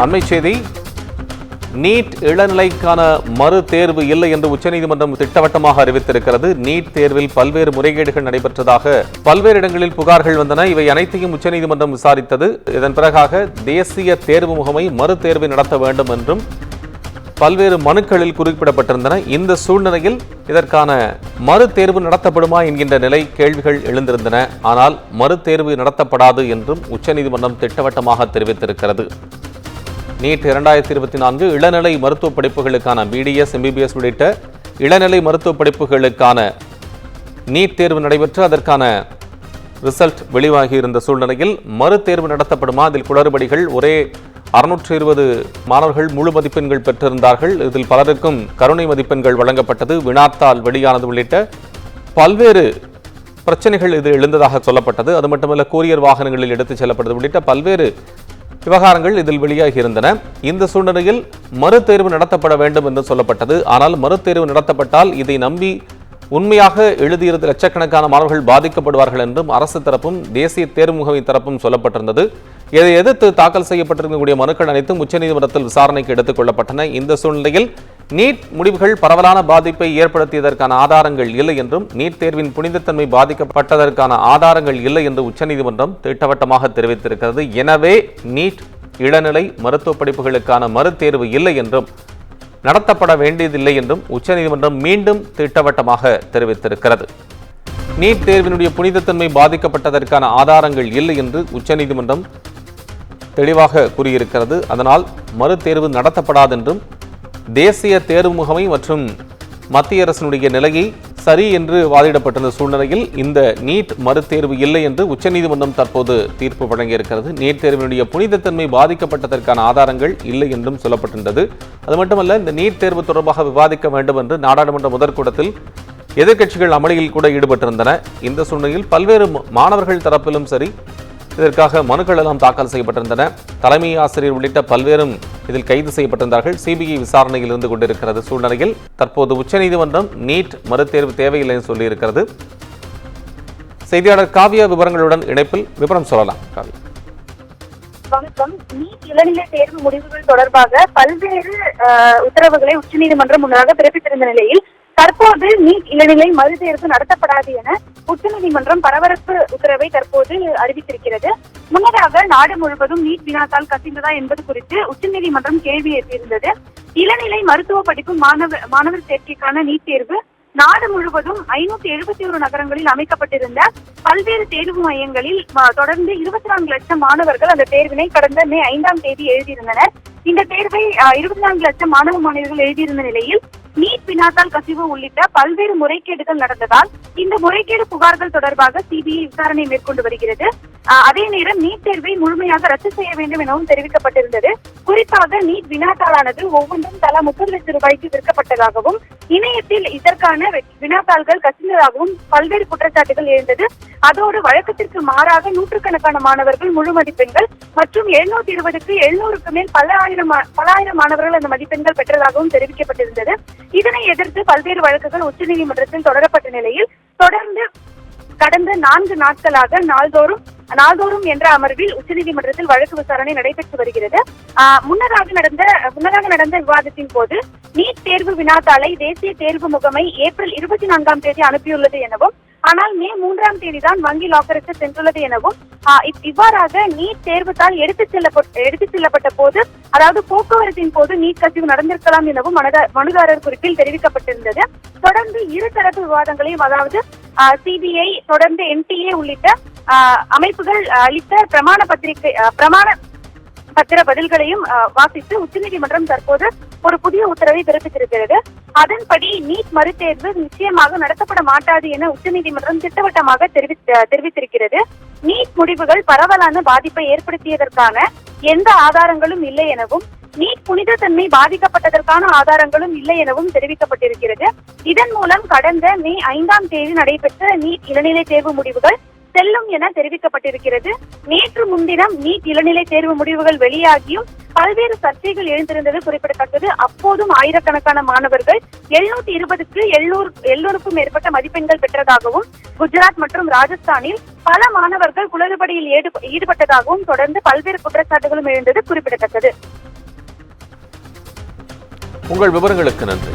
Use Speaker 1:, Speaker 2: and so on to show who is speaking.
Speaker 1: அண்மை செய்தி, நீட் இளநிலைக்கான மறு தேர்வு இல்லை என்று உச்சநீதிமன்றம் திட்டவட்டமாக அறிவித்திருக்கிறது. நீட் தேர்வில் பல்வேறு முறைகேடுகள் நடைபெற்றதாக பல்வேறு இடங்களில் புகார்கள் வந்தன. இவை அனைத்தையும் உச்சநீதிமன்றம் விசாரித்தது. இதன் பிறகாக தேசிய தேர்வு முகமை மறு தேர்வை நடத்த வேண்டும் என்றும் பல்வேறு மனுக்களில் குறிப்பிடப்பட்டிருந்தன. இந்த சூழ்நிலையில் இதற்கான மறு தேர்வு நடத்தப்படுமா என்கின்ற நிலை கேள்விகள் எழுந்திருந்தன. ஆனால் மறு தேர்வு நடத்தப்படாது என்றும் உச்சநீதிமன்றம் திட்டவட்டமாக தெரிவித்திருக்கிறது. நீட் 2024 இளநிலை மருத்துவ படிப்புகளுக்கான BDS, MBBS உள்ளிட்ட இளநிலை மருத்துவ படிப்புகளுக்கான நீட் தேர்வு நடைபெற்று அதற்கான ரிசல்ட் வெளியாகி இருந்த சூழ்நிலையில் மறு தேர்வு நடத்தப்படுமா? அதில் குளறுபடிகள். ஒரே 620 மாணவர்கள் முழு மதிப்பெண்கள் பெற்றிருந்தார்கள். இதில் பலருக்கும் கருணை மதிப்பெண்கள் வழங்கப்பட்டது. வினாத்தாள் வெளியானது உள்ளிட்ட பல்வேறு பிரச்சனைகள் இது எழுந்ததாக சொல்லப்பட்டது. அது மட்டுமல்ல, கூரியர் வாகனங்களில் எடுத்துச் செல்லப்பட்டது உள்ளிட்ட பல்வேறு விவகாரங்கள் இதில் வெளியாகி இருந்தன. இந்த சூழ்நிலையில் மறு தேர்வு நடத்தப்பட வேண்டும் என்று சொல்லப்பட்டது. ஆனால் மறு தேர்வு நடத்தப்பட்டால் இதை நம்பி உண்மையாக எழுதியிருந்த லட்சக்கணக்கான மாணவர்கள் பாதிக்கப்படுவார்கள் என்றும் அரசு தரப்பும் தேசிய தேர்வு முகமை தரப்பும் சொல்லப்பட்டிருந்தது. இதை எதிர்த்து தாக்கல் செய்யப்பட்டிருக்கக்கூடிய மனுக்கள் அனைத்தும் உச்சநீதிமன்றத்தில் விசாரணைக்கு எடுத்துக் கொள்ளப்பட்டன. இந்த சூழ்நிலையில் நீட் முடிவுகள் பரவலான பாதிப்பை ஏற்படுத்தியதற்கான ஆதாரங்கள் இல்லை என்றும் நீட் தேர்வின் புனிதத்தன்மை பாதிக்கப்பட்டதற்கான ஆதாரங்கள் இல்லை என்று உச்சநீதிமன்றம் திட்டவட்டமாக தெரிவித்திருக்கிறது. எனவே நீட் இளநிலை மருத்துவ படிப்புகளுக்கான மறு தேர்வு இல்லை என்றும் நடத்தப்பட வேண்டியதில்லை என்றும் உச்சநீதிமன்றம் மீண்டும் திட்டவட்டமாக தெரிவித்திருக்கிறது. நீட் தேர்வினுடைய புனிதத்தன்மை பாதிக்கப்பட்டதற்கான ஆதாரங்கள் இல்லை என்று உச்சநீதிமன்றம் தெளிவாக கூறியிருக்கிறது. அதனால் மறு தேர்வு நடத்தப்படாது என்றும் தேசிய தேர்வு முகமை மற்றும் மத்திய அரசினுடைய நிலையை சரி என்று வாதிடப்பட்டிருந்த சூழ்நிலையில் இந்த நீட் மறு தேர்வு இல்லை என்று உச்சநீதிமன்றம் தற்போது தீர்ப்பு வழங்கியிருக்கிறது. நீட் தேர்வினுடைய புனிதத்தன்மை பாதிக்கப்பட்டதற்கான ஆதாரங்கள் இல்லை என்றும் சொல்லப்பட்டிருந்தது. அது மட்டுமல்ல, இந்த நீட் தேர்வு தொடர்பாக விவாதிக்க வேண்டும் என்று நாடாளுமன்ற முதற்கூட்டத்தில் எதிர்க்கட்சிகள் அமளியில் கூட ஈடுபட்டிருந்தன. இந்த சூழ்நிலையில் பல்வேறு மாணவர்கள் தரப்பிலும் சரி இதற்காக மனுக்கள் எல்லாம் தாக்கல் செய்யப்பட்டிருந்தன. தலைமை ஆசிரியர் உள்ளிட்ட பல்வேறும் இதில் கைது செய்யப்பட்டிருந்தார்கள். CBI விசாரணையில் இருந்து கொண்டிருக்கிறது. சூழ்நிலையில் தற்போது உச்சநீதிமன்றம் நீட் மறுதேர்வு தேவையில்லை என்று சொல்லியிருக்கிறது. செய்தியாளர் காவியா விவரங்களுடன் இணைப்பில். விவரம் சொல்லலாம் காவியா.
Speaker 2: வணக்கம். நீட் இளநிலை தேர்வு முடிவுகள் தொடர்பாக பல்வேறு உத்தரவுகளை உச்சநீதிமன்றம் முன்னதாக பிறப்பித்திருந்த நிலையில் தற்போது நீட் இளநிலை மறுதேர்வு நடத்தப்படாது என உச்சநீதிமன்றம் பரபரப்பு உத்தரவை தற்போது அறிவித்திருக்கிறது. முன்னதாக நாடு முழுவதும் நீட் வினாத்தாள் கசிந்ததா என்பது குறித்து உச்சநீதிமன்றம் கேள்வி எழுப்பியிருந்தது. இளநிலை மருத்துவ படிப்பு மாணவர் சேர்க்கைக்கான நீட் தேர்வு நாடு முழுவதும் 571 நகரங்களில் அமைக்கப்பட்டிருந்த பல்வேறு தேர்வு மையங்களில் தொடர்ந்து 24 லட்சம் மாணவர்கள் அந்த தேர்வினை கடந்த மே 5ஆம் தேதி எழுதியிருந்தனர். இந்த தேர்வை 24 லட்சம் மாணவ மாணவியர்கள் எழுதியிருந்த நிலையில் நீட் வினாத்தாள் கசிவு உள்ளிட்ட பல்வேறு முறைகேடுகள் நடந்ததால் இந்த முறைகேடு புகார்கள் தொடர்பாக CBI விசாரணை மேற்கொண்டு வருகிறது. அதே நேரம் நீட் தேர்வை முழுமையாக ரத்து செய்ய வேண்டும் எனவும் தெரிவிக்கப்பட்டிருந்தது. குறிப்பாக நீட் வினாத்தாளானது ஒவ்வொன்றும் தலா 30 லட்சம் ரூபாய்க்கு விற்கப்பட்டதாகவும் இணையத்தில் இதற்கான வினாத்தாள்கள் கசிந்ததாகவும் பல்வேறு குற்றச்சாட்டுகள் எழுந்தது. அதோடு வழக்கத்திற்கு மாறாக நூற்றுக்கணக்கான மாணவர்கள் முழு மதிப்பெண்கள் மற்றும் 720க்கு 700க்கு மேல் பல ஆயிரம் மாணவர்கள் அந்த மதிப்பெண்கள் பெற்றதாகவும் தெரிவிக்கப்பட்டிருந்தது. இதனை எதிர்த்து பல்வேறு வழக்குகள் உச்சநீதிமன்றத்தில் தொடரப்பட்ட நிலையில் தொடர்ந்து கடந்த 4 நாட்களாக நாள்தோறும் என்ற அமர்வில் உச்சநீதிமன்றத்தில் வழக்கு விசாரணை நடைபெற்று வருகிறது. முன்னதாக நடந்த விவாதத்தின் போது நீட் தேர்வு வினாத்தாளை தேசிய தேர்வு முகமை ஏப்ரல் 24ஆம் தேதி அனுப்பியுள்ளது எனவும் ஆனால் மே 3ஆம் தேதி தான் வங்கி லாக்கருக்கு சென்றுள்ளது எனவும் இவ்வாறாக நீட் தேர்வுத்தாள் எடுத்துச் செல்லப்பட்ட போது அதாவது போக்குவரத்தின் போது நீட் கசிவு நடந்திருக்கலாம் எனவும் மனுதாரர் குறிப்பில் தெரிவிக்கப்பட்டிருந்தது. தொடர்ந்து இருதரப்பு விவாதங்களையும் அதாவது CBI தொடர்ந்து NTA உள்ளிட்ட அமைப்புகள் அளித்த பிரமாண பத்திர பதில்களையும் வாசித்து உச்சநீதிமன்றம் தற்போது ஒரு புதிய உத்தரவை பிறப்பித்திருக்கிறது. அதன்படி நீட் மறுதேர்வு நிச்சயமாக நடத்தப்பட மாட்டாது என உச்சநீதிமன்றம் திட்டவட்டமாக தெரிவித்திருக்கிறது. நீட் முடிவுகள் பரவலான பாதிப்பை ஏற்படுத்தியதற்கான எந்த ஆதாரங்களும் இல்லை எனவும் நீட் புனிதத்தன்மை பாதிக்கப்பட்டதற்கான ஆதாரங்களும் இல்லை எனவும் தெரிவிக்கப்பட்டிருக்கிறது. இதன் மூலம் கடந்த மே 5ஆம் தேதி நடைபெற்ற நீட் இளநிலை தேர்வு முடிவுகள் செல்லும் என தெரிவிக்கப்பட்டிருக்கிறது. நேற்று முன்தினம் நீட் இளநிலை தேர்வு முடிவுகள் வெளியாகியும் பல்வேறு சர்ச்சைகள் எழுந்திருந்தது குறிப்பிடத்தக்கது. அப்போதும் ஆயிரக்கணக்கான மாணவர்கள் 720க்கு 700க்கும் மேற்பட்ட மதிப்பெண்கள் பெற்றதாகவும், குஜராத் மற்றும் ராஜஸ்தானில் பல மாணவர்கள் குளறுபடியில் ஈடுபட்டதாகவும் தொடர்ந்து பல்வேறு குற்றச்சாட்டுகளும் எழுந்தது குறிப்பிடத்தக்கது.
Speaker 1: உங்கள் விவரங்களுக்கு நன்றி.